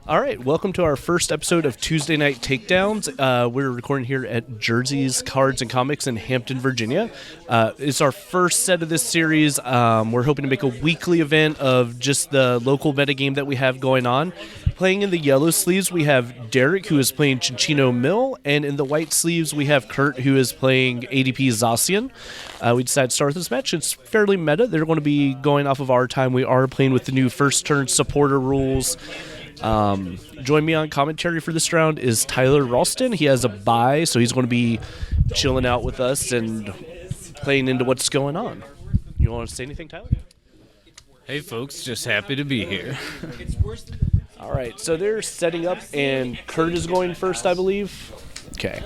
All right, welcome to our first episode of Tuesday Night Takedowns. We're recording here at Jersey's Cards and Comics in Hampton, Virginia. It's our first set of this series. We're hoping to make a weekly event of just the local metagame that we have going on. Playing in the yellow sleeves, we have Derek, who is playing Cinccino Mill, and in the white sleeves, we have Kurt, who is playing ADP Zacian. We decided to start this match. It's fairly meta. They're going to be going off of our time. We are playing with the new first turn supporter rules. Join me on commentary for this round is Tyler Ralston. He has a bye, so he's going to be chilling out with us and playing into what's going on. You want to say anything, Tyler? Hey folks, just happy to be here. All right, so they're setting up, and Kurt is going first, I believe. Okay.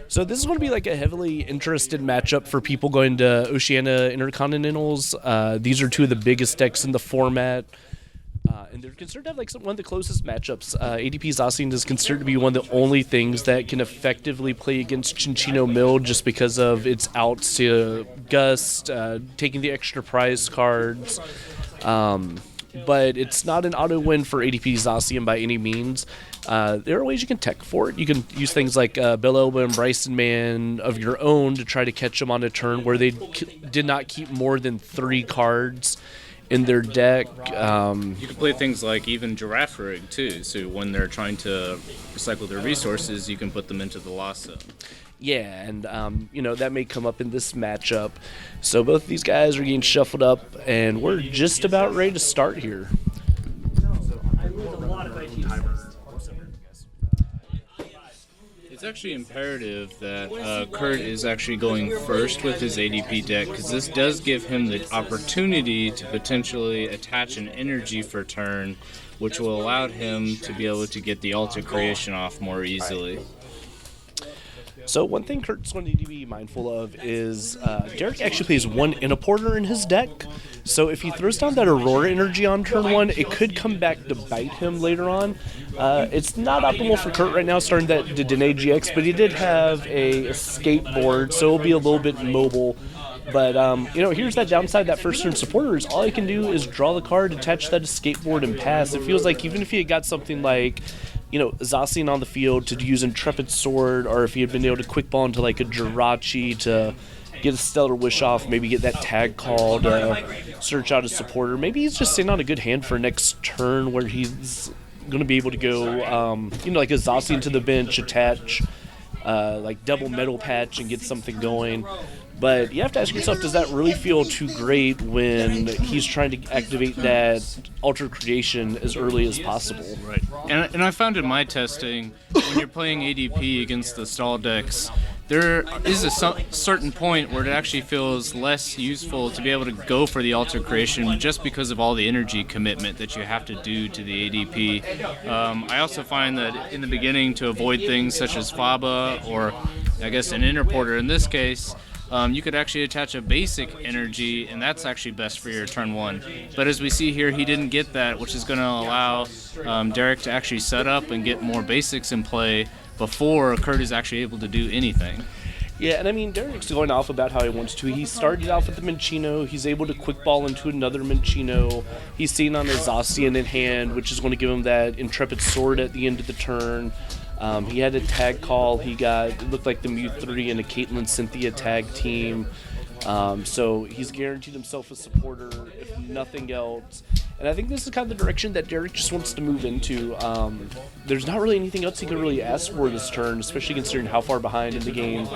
So this is going to be like a heavily interested matchup for people going to Oceania Intercontinentals. These are two of the biggest decks in the format. And they're considered to have like one of the closest matchups. ADP Zacian is considered to be one of the only things that can effectively play against Cinccino Mill just because of its outs to Gust, taking the extra prize cards. But it's not an auto win for ADP Zacian by any means. There are ways you can tech for it. You can use things like Bill Elba and Bryson Man of your own to try to catch them on a turn where they did not keep more than 3 cards in their deck. You can play things like even Giraffe Rig too, so when they're trying to recycle their resources, you can put them into the loss zone. Yeah, and that may come up in this matchup. So both of these guys are getting shuffled up, and we're just about ready to start here. It's actually imperative that Kurt is actually going first with his ADP deck, because this does give him the opportunity to potentially attach an energy for turn, which will allow him to be able to get the altar creation off more easily. So one thing Kurt's going to need to be mindful of is Derek actually plays one Inniporter in his deck. So if he throws down that Aurora energy on turn 1, it could come back to bite him later on. It's not optimal for Kurt right now starting that Dene GX, but he did have a skateboard, so it'll be a little bit mobile. But, here's that downside that first turn supporter is all he can do is draw the card, attach that to skateboard, and pass. It feels like even if he had got something like Zacian on the field to use Intrepid Sword, or if he had been able to quick ball into like a Jirachi to get a Stellar Wish off, maybe get that tag call to search out a supporter. Maybe he's just sitting on a good hand for next turn where he's going to be able to go, like a Zacian to the bench, attach like double Metal Patch and get something going. But you have to ask yourself, does that really feel too great when he's trying to activate that Altar Creation as early as possible? Right. And I found in my testing, when you're playing ADP against the stall decks, there is a certain point where it actually feels less useful to be able to go for the Altar Creation just because of all the energy commitment that you have to do to the ADP. I also find that in the beginning, to avoid things such as Faba or, I guess, an Inniporter in this case, you could actually attach a basic energy, and that's actually best for your turn 1. But as we see here, he didn't get that, which is going to allow Derek to actually set up and get more basics in play before Kurt is actually able to do anything. Yeah, and I mean, Derek's going off about how he wants to. He started off with the Cinccino. He's able to quick ball into another Cinccino. He's seen on a Zacian in hand, which is going to give him that Intrepid Sword at the end of the turn. He had a tag call. It looked like the Mew 3 and a Caitlyn Cynthia tag team. So he's guaranteed himself a supporter, if nothing else. And I think this is kind of the direction that Derek just wants to move into. There's not really anything else he can really ask for this turn, especially considering how far behind in the game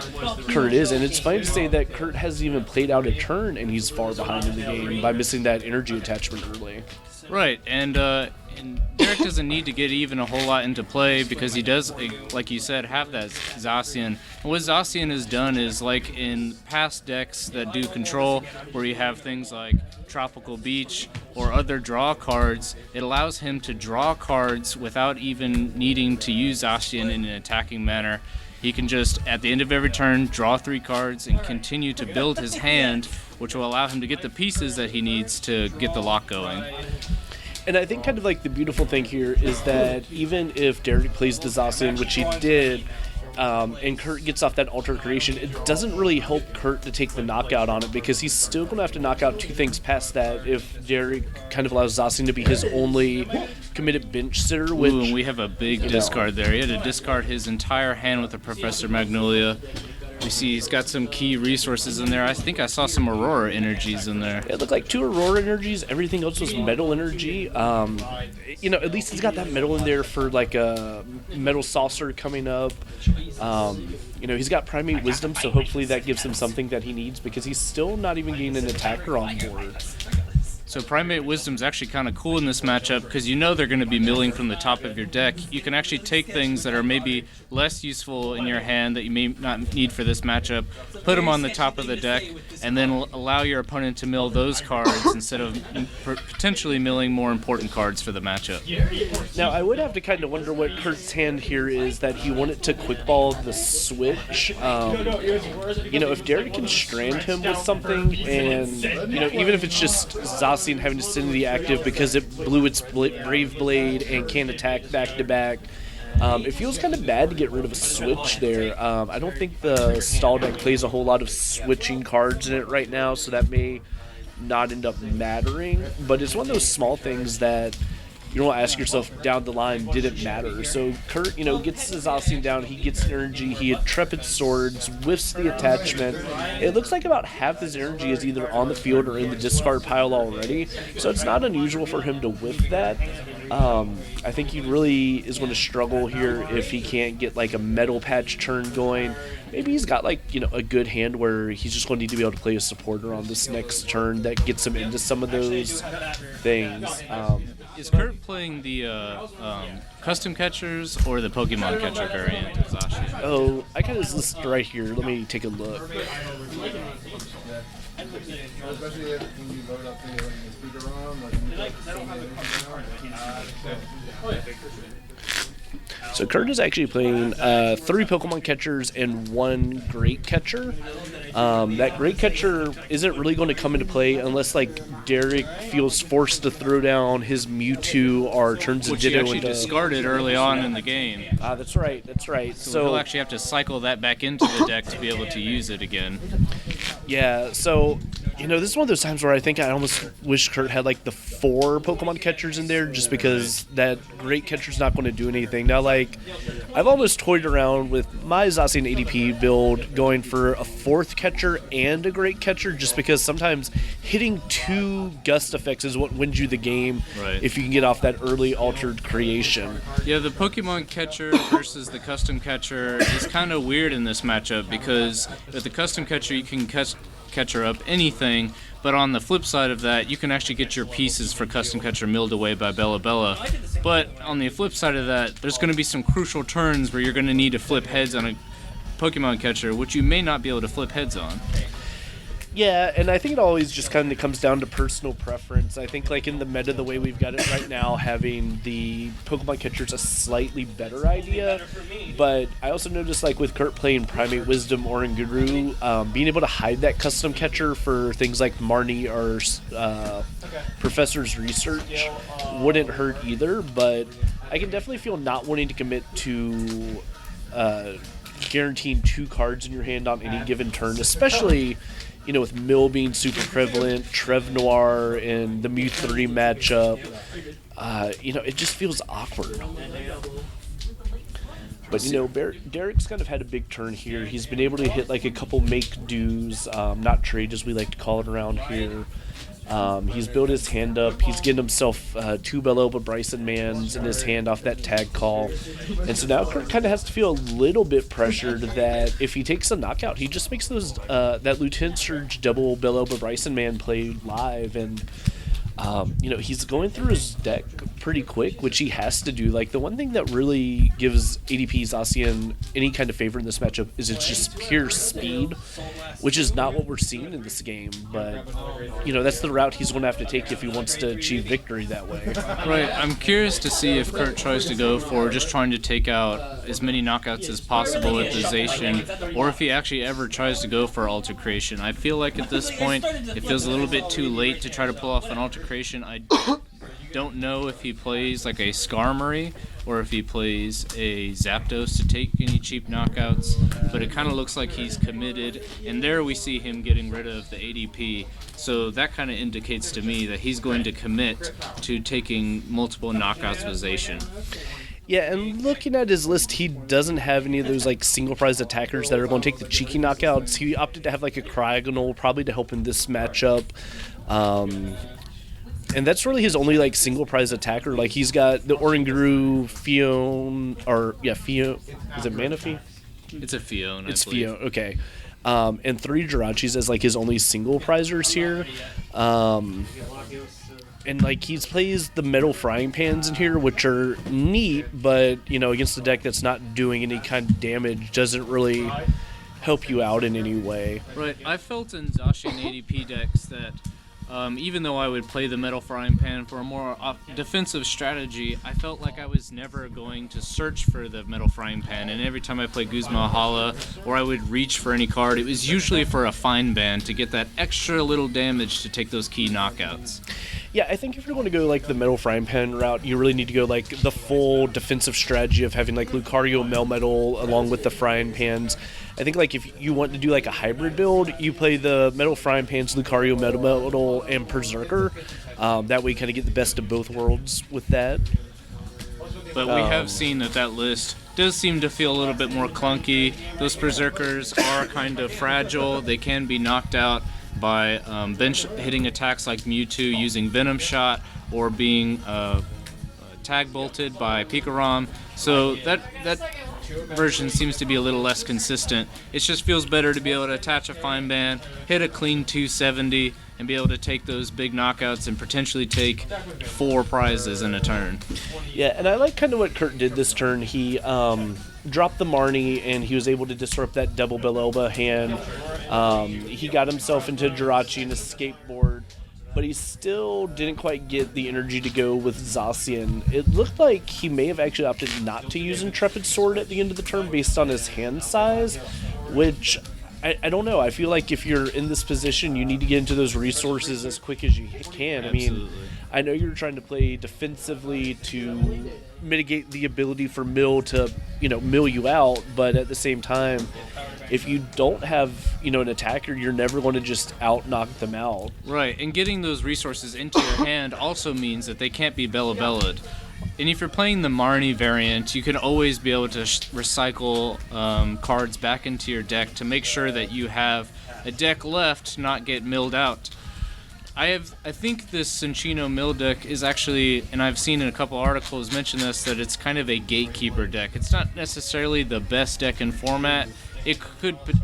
Kurt is. And it's funny to say that Kurt hasn't even played out a turn, and he's far behind in the game by missing that energy attachment early. Right, and Derek doesn't need to get even a whole lot into play because he does, like you said, have that Zacian. And what Zacian has done is, like in past decks that do control, where you have things like Tropical Beach or other draw cards, it allows him to draw cards without even needing to use Zacian in an attacking manner. He can just, at the end of every turn, draw 3 cards and continue to build his hand, which will allow him to get the pieces that he needs to get the lock going. And I think kind of like the beautiful thing here is that even if Derek plays the Zacian, which he did, and Kurt gets off that alter creation, it doesn't really help Kurt to take the knockout on it because he's still going to have to knock out 2 things past that if Derek kind of allows Zacian to be his only committed bench sitter. Which, and we have a big discard there. He had to discard his entire hand with the Professor Magnolia. We see he's got some key resources in there. I think I saw some Aurora energies in there. It looked like 2 Aurora energies. Everything else was metal energy. At least he's got that metal in there for like a metal saucer coming up. He's got Primate Wisdom, so hopefully that gives him something that he needs because he's still not even getting an attacker on board. So Primate Wisdom's actually kind of cool in this matchup because they're going to be milling from the top of your deck. You can actually take things that are maybe less useful in your hand that you may not need for this matchup, put them on the top of the deck, and then allow your opponent to mill those cards instead of potentially milling more important cards for the matchup. Now, I would have to kind of wonder what Kurt's hand here is, that he wanted to quick ball the switch. If Derek can strand him with something, and, even if it's just Zacian having to send the active because it blew its Brave Blade and can't attack back-to-back, it feels kind of bad to get rid of a switch there. I don't think the stall deck plays a whole lot of switching cards in it right now, so that may not end up mattering. But it's one of those small things that you don't ask yourself down the line, did it matter? So Kurt, gets his Zacian down, he gets energy, he intrepid swords, whiffs the attachment. It looks like about half his energy is either on the field or in the discard pile already, so it's not unusual for him to whiff that. I think he really is going to struggle here if he can't get like a metal patch turn going. Maybe he's got a good hand where he's just going to need to be able to play a supporter on this next turn that gets him into some of those things. Is Kurt playing the custom catchers or the Pokemon catcher variant of Zacian? Oh, I got his list right here. Let me take a look. Especially if you load up the speaker ROM, So Kurt is actually playing 3 Pokemon catchers and 1 Great Catcher. That Great Catcher isn't really going to come into play unless Derek feels forced to throw down his Mewtwo or turns a Which he Ditto actually discarded early on in the game. That's right. So he'll actually have to cycle that back into the deck to be able to use it again. Yeah, so this is one of those times where I think I almost wish Kurt had the 4 Pokemon catchers in there, just because that Great Catcher's not going to do anything. Now, I've almost toyed around with my Zacian ADP build going for a 4th catcher and a Great Catcher, just because sometimes hitting 2 gust effects is what wins you the game. Right. If you can get off that early altered creation. Yeah, the Pokemon catcher versus the custom catcher is kind of weird in this matchup, because with the custom catcher you can catcher up anything, but on the flip side of that, you can actually get your pieces for custom catcher milled away by Bella. But on the flip side of that, there's going to be some crucial turns where you're going to need to flip heads on a Pokemon catcher, which you may not be able to flip heads on. Yeah, and I think it always just kind of comes down to personal preference. I think in the meta, the way we've got it right now, having the Pokemon catcher is a slightly better idea. But I also noticed with Kurt playing Primate Wisdom or Nguru, being able to hide that custom catcher for things like Marnie or Professor's Research wouldn't hurt either. But I can definitely feel not wanting to commit to guaranteeing 2 cards in your hand on any given turn, especially with Mill being super prevalent, Trev Noir, and the Mew 3 matchup. It just feels awkward. But, Derek's kind of had a big turn here. He's been able to hit a couple make dues, not trade as we like to call it around here. He's built his hand up. He's getting himself 2 Belloba Bryson Mans in his hand off that tag call. And so now Kurt kind of has to feel a little bit pressured that if he takes a knockout, he just makes those that Lieutenant Surge double Belloba Bryson Man play live. And he's going through his deck pretty quick, which he has to do. The one thing that really gives ADP Zacian any kind of favor in this matchup is it's just pure speed, which is not what we're seeing in this game. But, that's the route he's going to have to take if he wants to achieve victory that way. Right. I'm curious to see if Kurt tries to go for just trying to take out as many knockouts as possible with the Zacian, or if he actually ever tries to go for Alter Creation. I feel like at this point it feels a little bit too late to try to pull off an Alter Creation. don't know if he plays like a Skarmory or if he plays a Zapdos to take any cheap knockouts, but it kind of looks like he's committed, and there we see him getting rid of the ADP, so that kind of indicates to me that he's going to commit to taking multiple knockouts with Zacian. Yeah, and looking at his list, he doesn't have any of those like single prize attackers that are going to take the cheeky knockouts. He opted to have like a Cryogonal, probably to help in this matchup. And that's really his only like single prize attacker. Like he's got the Oranguru, Fion, Fion. Is it Manaphy? It's a Fion. It's Fion. Okay. And 3 Jirachis as like his only single prizers here. And like he plays the metal frying pans in here, which are neat, but against a deck that's not doing any kind of damage, doesn't really help you out in any way. Right. I felt in Zacian ADP decks that even though I would play the metal frying pan for a more defensive strategy, I felt like I was never going to search for the metal frying pan. And every time I played Guzma Hala or I would reach for any card, it was usually for a fine ban to get that extra little damage to take those key knockouts. Yeah, I think if you're going to go like the metal frying pan route, you really need to go like the full defensive strategy of having like Lucario Melmetal along with the frying pans. I think like if you want to do like a hybrid build, you play the metal frying pans, Lucario Melmetal, and Berserker. That way you kind of get the best of both worlds with that. But we have seen that list does seem to feel a little bit more clunky. Those Berserkers are kind of fragile. They can be knocked out by bench hitting attacks like Mewtwo using Venom Shot or being tag bolted by Pikarom. So that version seems to be a little less consistent. It just feels better to be able to attach a fine ban, hit a clean 270, and be able to take those big knockouts and potentially take 4 prizes in a turn. Yeah, and I like kind of what Kurt did this turn. He dropped the Marnie, and he was able to disrupt that double Belelba hand. He got himself into Jirachi and a skateboard, but he still didn't quite get the energy to go with Zacian. It looked like he may have actually opted not to use Intrepid Sword at the end of the turn based on his hand size, which I don't know. I feel like if you're in this position, you need to get into those resources as quick as you can. I mean, I know you're trying to play defensively to mitigate the ability for Mill to, mill you out, but at the same time, if you don't have, an attacker, you're never going to just out-knock them out. Right, and getting those resources into your hand also means that they can't be Bella-Bella'd. And if you're playing the Marnie variant, you can always be able to recycle cards back into your deck to make sure that you have a deck left to not get milled out. I think this Cinccino mill deck is actually, and I've seen in a couple articles mention this, that it's kind of a gatekeeper deck. It's not necessarily the best deck in format. It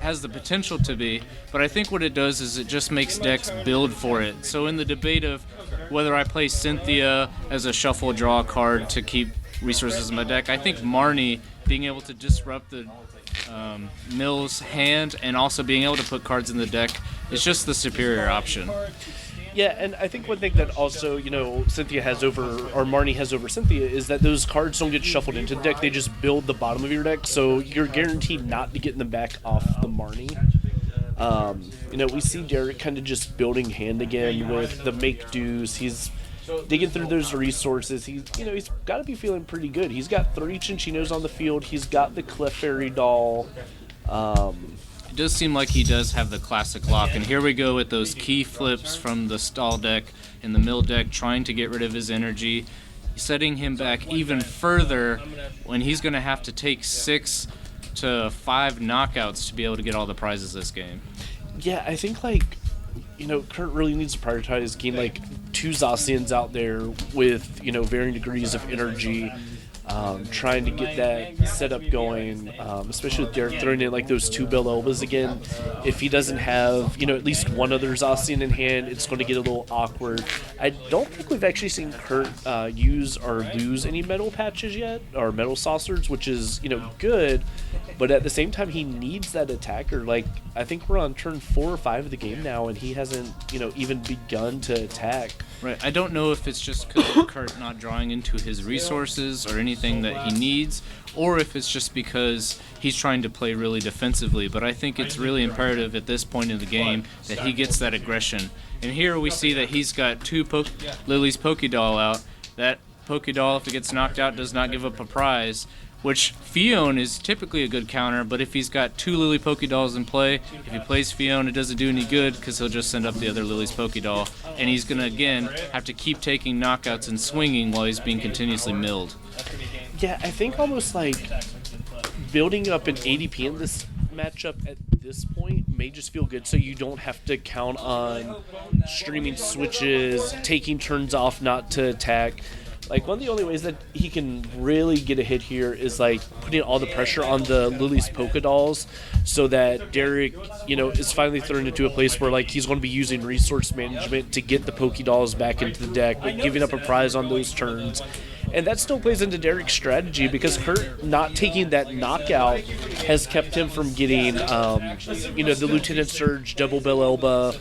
has the potential to be, but I think what it does is it just makes decks build for it. So in the debate of whether I play Cynthia as a shuffle draw card to keep resources in my deck, I think Marnie being able to disrupt the Mill's hand and also being able to put cards in the deck is just the superior option. Yeah, and I think one thing that also, Cynthia has over, or Marnie has over Cynthia, is that those cards don't get shuffled into the deck. They just build the bottom of your deck, so you're guaranteed not to get them back off the Marnie. We see Derek kind of just building hand again with the make do's. He's digging through those resources. He's got to be feeling pretty good. He's got 3 Cincinos on the field. He's got the Clefairy doll. It does seem like he does have the classic lock, and here we go with those key flips from the stall deck and the mill deck, trying to get rid of his energy, setting him back even further when he's going to have to take 6 to 5 knockouts to be able to get all the prizes this game. Yeah, I think Kurt really needs to prioritize getting 2 Zacians out there with varying degrees of energy. Trying to get that setup going, especially with Derek throwing in those 2 Belelbas again. If he doesn't have at least one other Zacian in hand, it's going to get a little awkward. I don't think we've actually seen Kurt use or lose any metal patches yet, or metal saucers, which is good, but at the same time he needs that attacker. I think we're on turn 4 or 5 of the game now, and he hasn't even begun to attack. Right, I don't know if it's just because of Kurt not drawing into his resources or anything that he needs, or if it's just because he's trying to play really defensively, but I think it's really imperative at this point in the game that he gets that aggression. And here we see that he's got 2 Lily's Pokédoll out, that Pokédoll, if it gets knocked out, does not give up a prize, which Fion is typically a good counter, but if he's got 2 Lily Pokédolls in play, if he plays Fion, it doesn't do any good because he'll just send up the other Lily's Pokédoll, and he's going to, again, have to keep taking knockouts and swinging while he's being continuously milled. Yeah, I think almost like building up an ADP in this matchup at this point may just feel good, so you don't have to count on streaming switches, taking turns off not to attack. Like, one of the only ways that he can really get a hit here is, like, putting all the pressure on the Lily's Pokédolls so that Derek, is finally thrown into a place where, like, he's going to be using resource management to get the Pokédolls back into the deck, but giving up a prize on those turns. And that still plays into Derek's strategy because Kurt not taking that knockout has kept him from getting, the Lieutenant Surge, Double Bell Elba,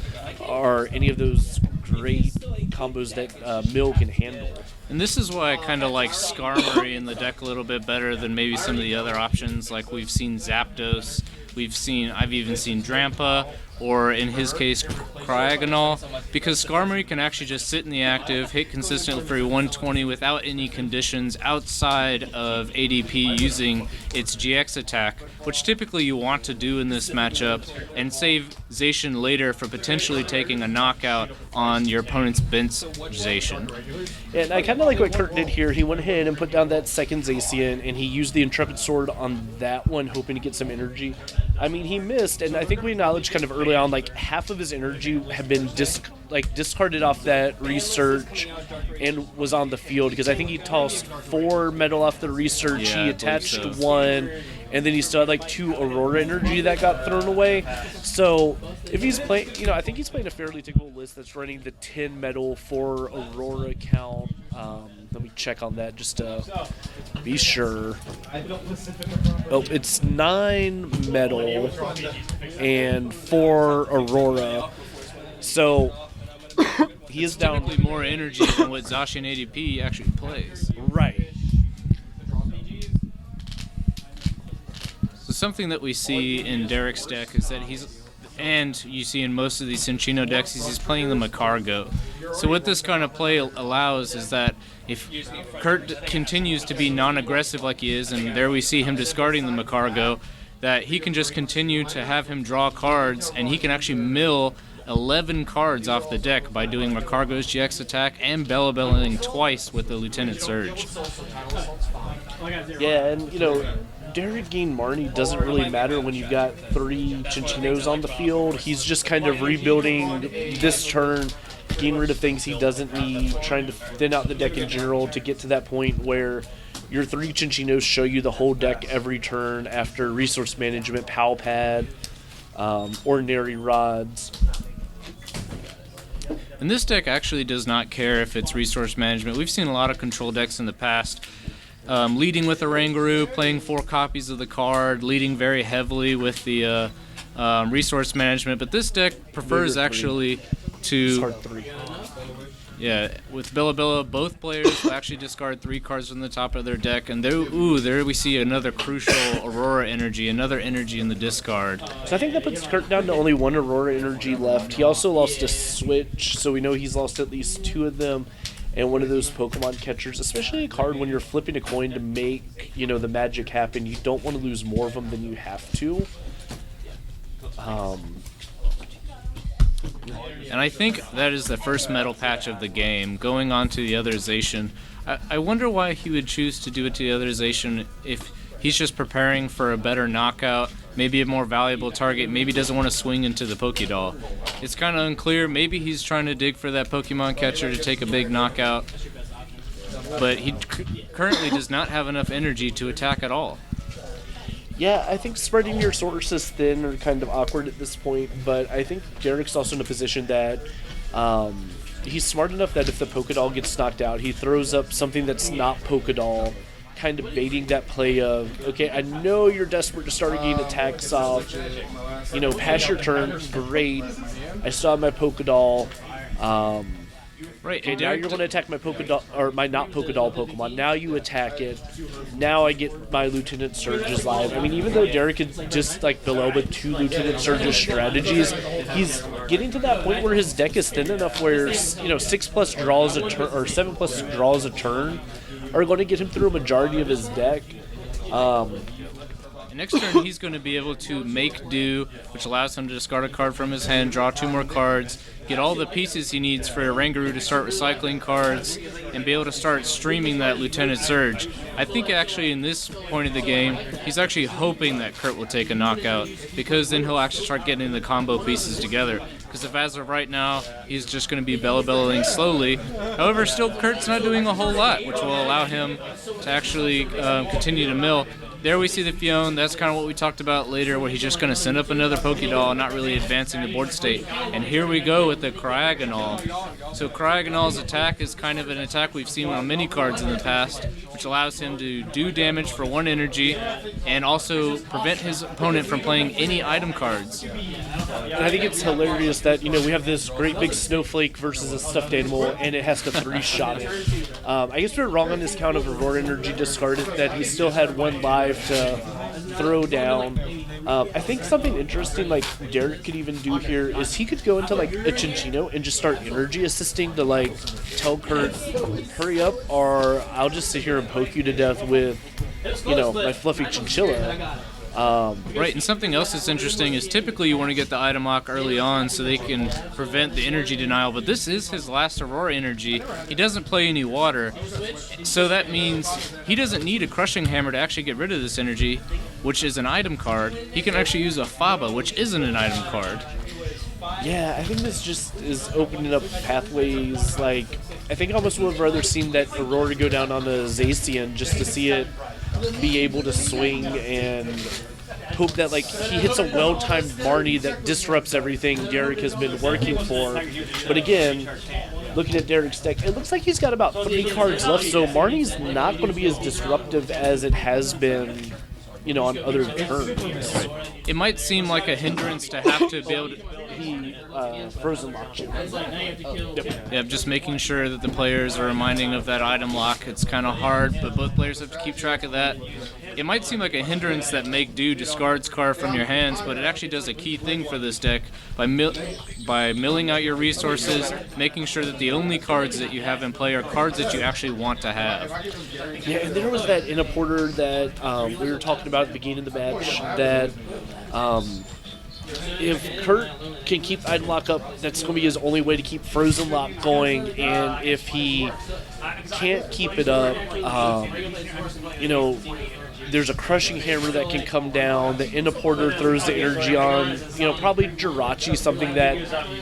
or any of those great combos that Mill can handle. And this is why I kind of like Skarmory in the deck a little bit better than maybe some of the other options. Like we've seen Zapdos, I've even seen Drampa, or in his case, Cryogonal, because Skarmory can actually just sit in the active, hit consistently for 120 without any conditions outside of ADP using its GX attack, which typically you want to do in this matchup, and save Zacian later for potentially taking a knockout on your opponent's bent Zacian. And I kind of like what Kurt did here. He went ahead and put down that second Zacian, and he used the Intrepid Sword on that one, hoping to get some energy. I mean, he missed, and I think we acknowledged kind of early on, like, half of his energy had been discarded off that research and was on the field, because I think he tossed 4 metal off the research, Yeah, he I attached believe so. 1, and then he still had, like, 2 Aurora energy that got thrown away. So, if he's playing, I think he's playing a fairly typical list that's running the 10 metal, 4 Aurora count. Let me check on that just to be sure. Oh, it's 9 metal and 4 Aurora. So he is down Typically more energy than what Zacian ADP actually plays. right. So something that we see in Derek's deck is that and you see in most of these Cinccino decks, he's playing the Macargo. So what this kind of play allows is that if Kurt continues to be non-aggressive like he is, and there we see him discarding the Macargo, that he can just continue to have him draw cards, and he can actually mill 11 cards off the deck by doing Macargo's GX attack and Bella-Belling twice with the Lieutenant Surge. Yeah, and Derek gain Marnie doesn't really matter when you've got 3 Cincinos on the field. He's just kind of rebuilding this turn, getting rid of things he doesn't need, trying to thin out the deck in general to get to that point where your 3 Cincinos show you the whole deck every turn after resource management, Pal Pad, ordinary rods. And this deck actually does not care if it's resource management. We've seen a lot of control decks in the past. Leading with Oranguru, playing 4 copies of the card, leading very heavily with the resource management. But this deck prefers actually to... Discard 3. Yeah, with Bella, both players will actually discard 3 cards from the top of their deck. And there we see another crucial Aurora energy, another energy in the discard. So I think that puts Kurt down to only 1 Aurora energy left. He also lost a switch, so we know he's lost at least 2 of them. And one of those Pokemon catchers, especially a card when you're flipping a coin to make, the magic happen, you don't want to lose more of them than you have to. And I think that is the first metal patch of the game. Going on to the other Zacian, I wonder why he would choose to do it to the other Zacian if he's just preparing for a better knockout, maybe a more valuable target, maybe doesn't want to swing into the Pokédoll. It's kind of unclear. Maybe he's trying to dig for that Pokemon catcher to take a big knockout, but he currently does not have enough energy to attack at all. Yeah, I think spreading your sources thin are kind of awkward at this point, but I think Derek's also in a position that he's smart enough that if the Pokédoll gets knocked out, he throws up something that's not Pokédoll, kind of baiting that play of, okay, I know you're desperate to start getting attacks off, pass your turn, great, I still have my Pokédoll, Right, and now you're going to attack my Pokédoll, or my not Pokédoll Pokemon. Now you attack it. Now I get my Lieutenant Surges live. I mean, even though Derek is just like below with 2 Lieutenant Surges strategies, he's getting to that point where his deck is thin enough where 6+ draws a turn or 7+ draws a turn are going to get him through a majority of his deck. Next turn, he's going to be able to make do, which allows him to discard a card from his hand, draw 2 more cards, get all the pieces he needs for Rangaroo to start recycling cards, and be able to start streaming that Lieutenant Surge. I think actually in this point of the game, he's actually hoping that Kurt will take a knockout, because then he'll actually start getting the combo pieces together. Because if as of right now, he's just going to be belling slowly. However, still Kurt's not doing a whole lot, which will allow him to actually continue to mill. There we see the Fion. That's kind of what we talked about later, where he's just going to send up another Pokédoll, not really advancing the board state. And here we go with the Cryogonal. So Cryogonal's attack is kind of an attack we've seen on many cards in the past, which allows him to do damage for 1 energy and also prevent his opponent from playing any item cards. And I think it's hilarious that, we have this great big snowflake versus a stuffed animal, and it has to 3-shot it. I guess we're wrong on this count of Aurora Energy discarded, that he still had 1 live to throw down. I think something interesting like Derek could even do here is he could go into like a Cinccino and just start energy assisting to like tell Kurt, hurry up, or I'll just sit here and poke you to death with, my fluffy chinchilla. Right, and something else that's interesting is typically you want to get the item lock early on so they can prevent the energy denial, but this is his last Aurora energy. He doesn't play any water, so that means he doesn't need a Crushing Hammer to actually get rid of this energy, which is an item card. He can actually use a Faba, which isn't an item card. Yeah, I think this just is opening up pathways. Like, I think I almost would have rather seen that Aurora go down on the Zacian just to see it be able to swing and hope that like he hits a well-timed Marnie that disrupts everything Derek has been working for. But again, looking at Derek's deck, it looks like he's got about 3 cards left, so Marnie's not going to be as disruptive as it has been, on other turns. It might seem like a hindrance to have to be able to... He frozen locked you. Yeah, just making sure that the players are reminding of that item lock. It's kind of hard, but both players have to keep track of that. It might seem like a hindrance that Make Do discards card from your hands, but it actually does a key thing for this deck by milling out your resources, making sure that the only cards that you have in play are cards that you actually want to have. Yeah, and there was that Inapporter that we were talking about at the beginning of the match that if Kurt can keep the item lock up, that's going to be his only way to keep Frozen Lock going, and if he can't keep it up, there's a Crushing Hammer that can come down. The Inapporter throws the energy on. Probably Jirachi, something that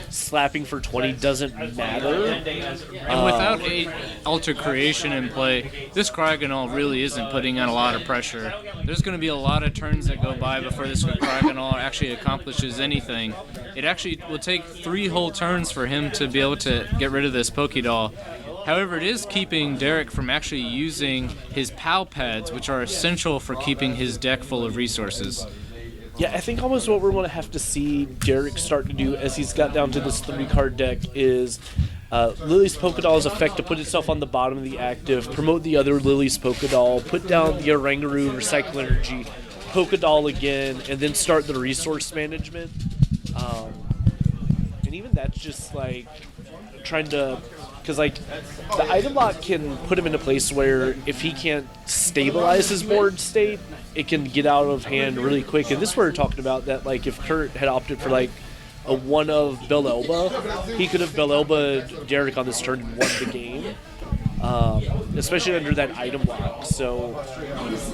slapping for 20 doesn't matter. And without a Alter Creation in play, this Cryogonal really isn't putting on a lot of pressure. There's going to be a lot of turns that go by before this Cryogonal actually accomplishes anything. It actually will take 3 whole turns for him to be able to get rid of this Pokédoll. However, it is keeping Derek from actually using his PAL pads, which are essential for keeping his deck full of resources. Yeah, I think almost what we're going to have to see Derek start to do as he's got down to this 3-card deck is Lily's Pokédoll's effect to put itself on the bottom of the active, promote the other Lily's Pokédoll, put down the Rangaroo, recycle energy, Pokédoll again, and then start the resource management. And even that's just like trying to... Because, the item lock can put him in a place where if he can't stabilize his board state, it can get out of hand really quick. And this is where we're talking about that, if Kurt had opted for, a one of Belelba, he could have Belelba'd Derek on this turn and won the game. Especially under that item lock. So,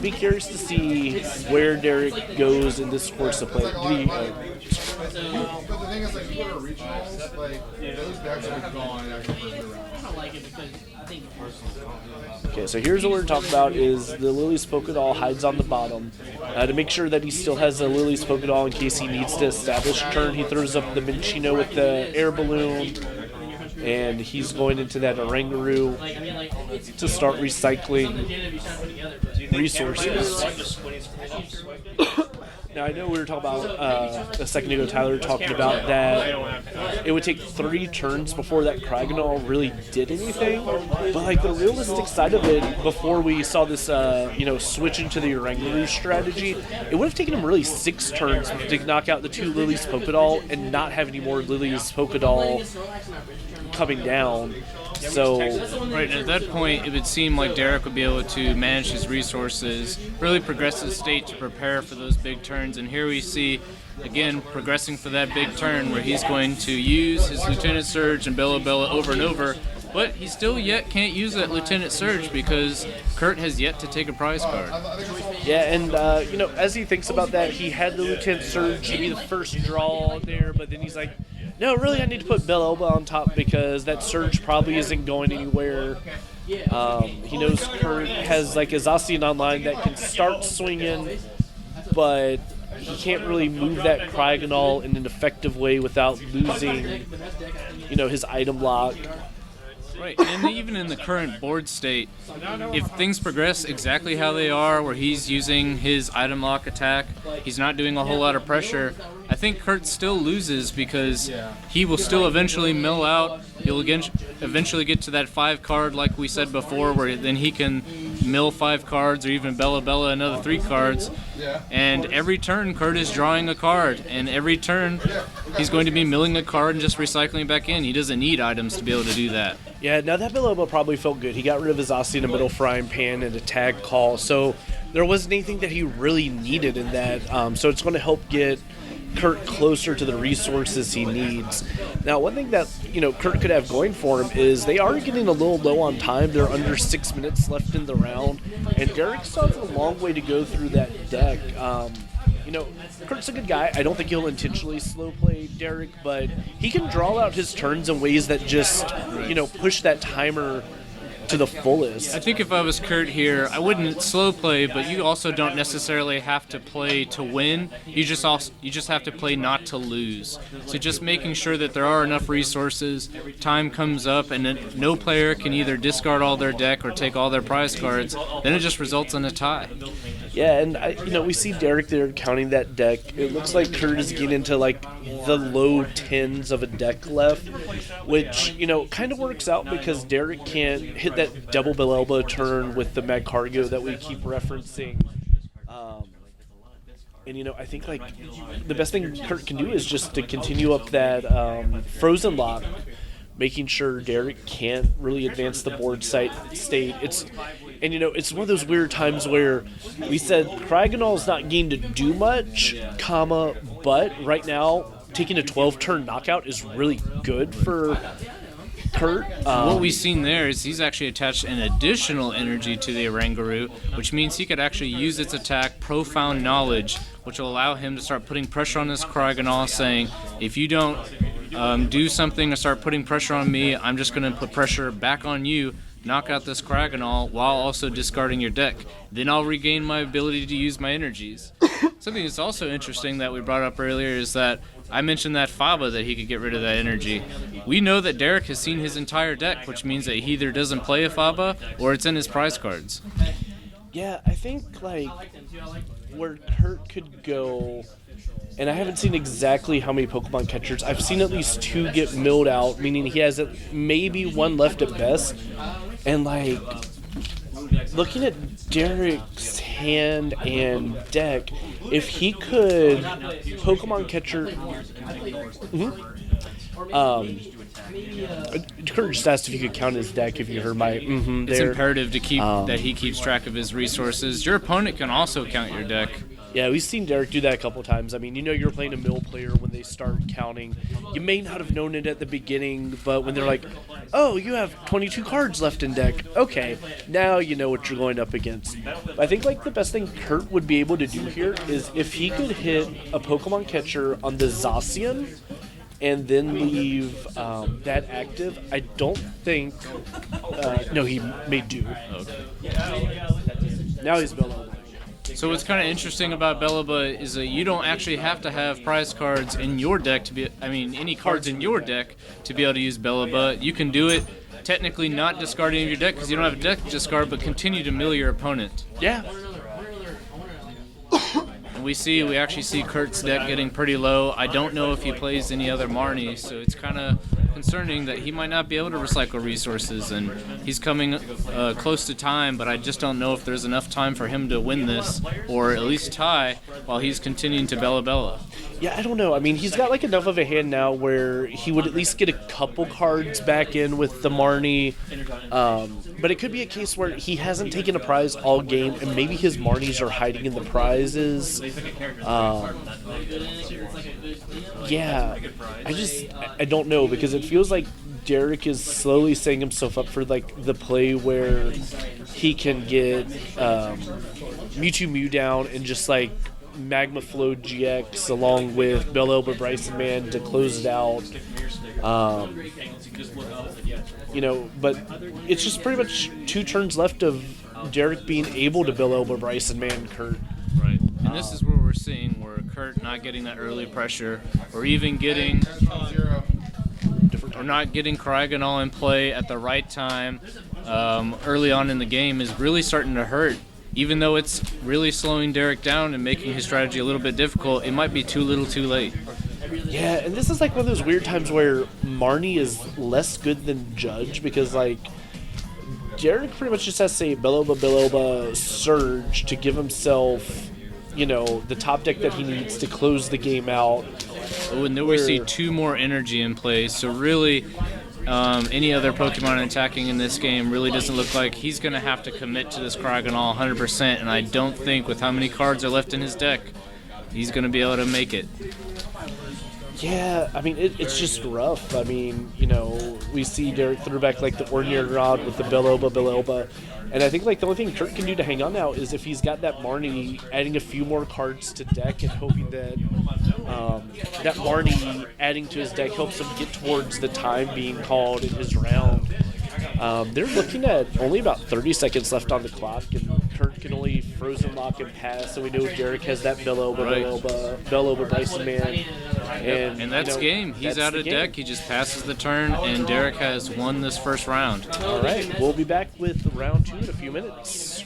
be curious to see where Derek goes in this course of play. But the thing is, you go to regionals, those decks are gone after the first round. Okay, so here's what we're talking about is the Lily's Pokédoll hides on the bottom. To make sure that he still has a Lily's Pokédoll in case he needs to establish a turn, he throws up the Cinccino with the air balloon, and he's going into that Rangaroo to start recycling resources. Now, I know we were talking about a second ago, Tyler talking about that it would take 3 turns before that Kraganol really did anything. But, like, the realistic side of it, before we saw this, switch into the Oranguru strategy, it would have taken him really 6 turns to knock out the 2 Lily's Pokédoll and not have any more Lily's Pokédoll coming down. So, right, at that point, it would seem like Derek would be able to manage his resources, really progress his state to prepare for those big turns. And here we see, again, progressing for that big turn where he's going to use his Lieutenant Surge and Bella over and over. But he still yet can't use that Lieutenant Surge because Kurt has yet to take a prize card. Yeah, and, as he thinks about that, he had the Lieutenant Surge to be the first draw there, but then he's like, no, really, I need to put Bell on top because that Surge probably isn't going anywhere. He knows Kurt has like a Zacian online that can start swinging, but he can't really move that Kraganol in an effective way without losing, his item lock. Right, and even in the current board state, if things progress exactly how they are, where he's using his item lock attack, he's not doing a whole lot of pressure, I think Kurt still loses because he will still eventually mill out. He'll again eventually get to that 5 card like we said before, where then he can mill 5 cards or even Bella another 3 cards. And every turn Kurt is drawing a card, and every turn he's going to be milling a card and just recycling back in. He doesn't need items to be able to do that. Yeah, now that Biloba probably felt good. He got rid of his Zacian in the middle frying pan and a tag call, so there wasn't anything that he really needed in that. So it's going to help get Kurt closer to the resources he needs. Now, one thing that Kurt could have going for him is they are getting a little low on time. They're under 6 minutes left in the round, and Derek still has a long way to go through that deck. Kurt's a good guy. I don't think he'll intentionally slow play Derek, but he can draw out his turns in ways that just, push that timer to the fullest. I think if I was Kurt here, I wouldn't slow play, but you also don't necessarily have to play to win. You just have to play not to lose. So just making sure that there are enough resources, time comes up, and then no player can either discard all their deck or take all their prize cards. Then it just results in a tie. Yeah, and we see Derek there counting that deck. It looks like Kurt is getting into like the low 10s of a deck left, which kind of works out because Derek can't hit that double Belelba turn with the Magcargo that we keep referencing. And I think like the best thing Kurt can do is just to continue up that frozen lock, making sure Derek can't really advance the board state. It's one of those weird times where we said Kraganol's not going to do much, but right now taking a 12-turn knockout is really good for Kurt. What we've seen there is he's actually attached an additional energy to the Oranguru, which means he could actually use its attack, Profound Knowledge, which will allow him to start putting pressure on this Kraganol, saying, if you don't do something or start putting pressure on me, I'm just going to put pressure back on you, knock out this Kraganol while also discarding your deck. Then I'll regain my ability to use my energies. Something that's also interesting that we brought up earlier is that I mentioned that Faba, that he could get rid of that energy. We know that Derek has seen his entire deck, which means that he either doesn't play a Faba or it's in his prize cards. Yeah, I think like where Kurt could go, and I haven't seen exactly how many Pokemon catchers. I've seen at least 2 get milled out, meaning he has maybe 1 left at best. And like looking at Derek's hand and deck, if he could Pokemon catcher, Kurt just asked if he could count his deck. If you heard my there. It's imperative to keep that he keeps track of his resources. Your opponent can also count your deck. Yeah, we've seen Derek do that a couple times. I mean, you're playing a mill player when they start counting. You may not have known it at the beginning, but when they're like, oh, you have 22 cards left in deck. Okay, now you know what you're going up against. I think like the best thing Kurt would be able to do here is if he could hit a Pokemon catcher on the Zacian and then leave that active. I don't think... no, he may do. Okay. Now he's below. So what's kind of interesting about Bellaba is that you don't actually have to have prize cards in your deck any cards in your deck to be able to use Bellaba. You can do it technically not discarding your deck because you don't have a deck to discard, but continue to mill your opponent. Yeah. And we actually see Kurt's deck getting pretty low. I don't know if he plays any other Marnie, so it's kind of concerning that he might not be able to recycle resources, and he's coming close to time, but I just don't know if there's enough time for him to win this, or at least tie, while he's continuing to Bella Bella. Yeah, I don't know. I mean, he's got like enough of a hand now where he would at least get a couple cards back in with the Marnie. But it could be a case where he hasn't taken a prize all game, and maybe his Marnies are hiding in the prizes. Yeah, I don't know, because it feels like Derek is slowly setting himself up for like the play where he can get Mewtwo Mew down and just like Magma Flow GX along with Bell Elbow Bryson Man to close it out. But it's just pretty much 2 turns left of Derek being able to Bell Elbow Bryson Man Kurt. Right. And this is where we're seeing where Kurt not getting that early pressure, or even getting or not getting Cryogonal in play at the right time early on in the game is really starting to hurt. Even though it's really slowing Derek down and making his strategy a little bit difficult, it might be too little too late. Yeah, and this is like one of those weird times where Marnie is less good than Judge, because like Derek pretty much just has to say Biloba, Surge to give himself, the top deck that he needs to close the game out. Oh, and then we see 2 more energy in play, so really any other Pokemon attacking in this game really doesn't look like he's going to have to commit to this Cryogonal 100%, and I don't think with how many cards are left in his deck, he's going to be able to make it. Yeah, I mean, it's just rough. I mean, we see Derek throw back like the Ordinary Rod with the Biloba, and I think like the only thing Kurt can do to hang on now is if he's got that Marnie, adding a few more cards to deck and hoping that that Marnie adding to his deck helps him get towards the time being called in his round. They're looking at only about 30 seconds left on the clock, and Kurt can only Frozen Lock and pass, so we know Derek has that Biloba Bryson Man. And that's game. He's out of deck. He just passes the turn, and Derek has won this first round. All right, we'll be back with round 2 in a few minutes.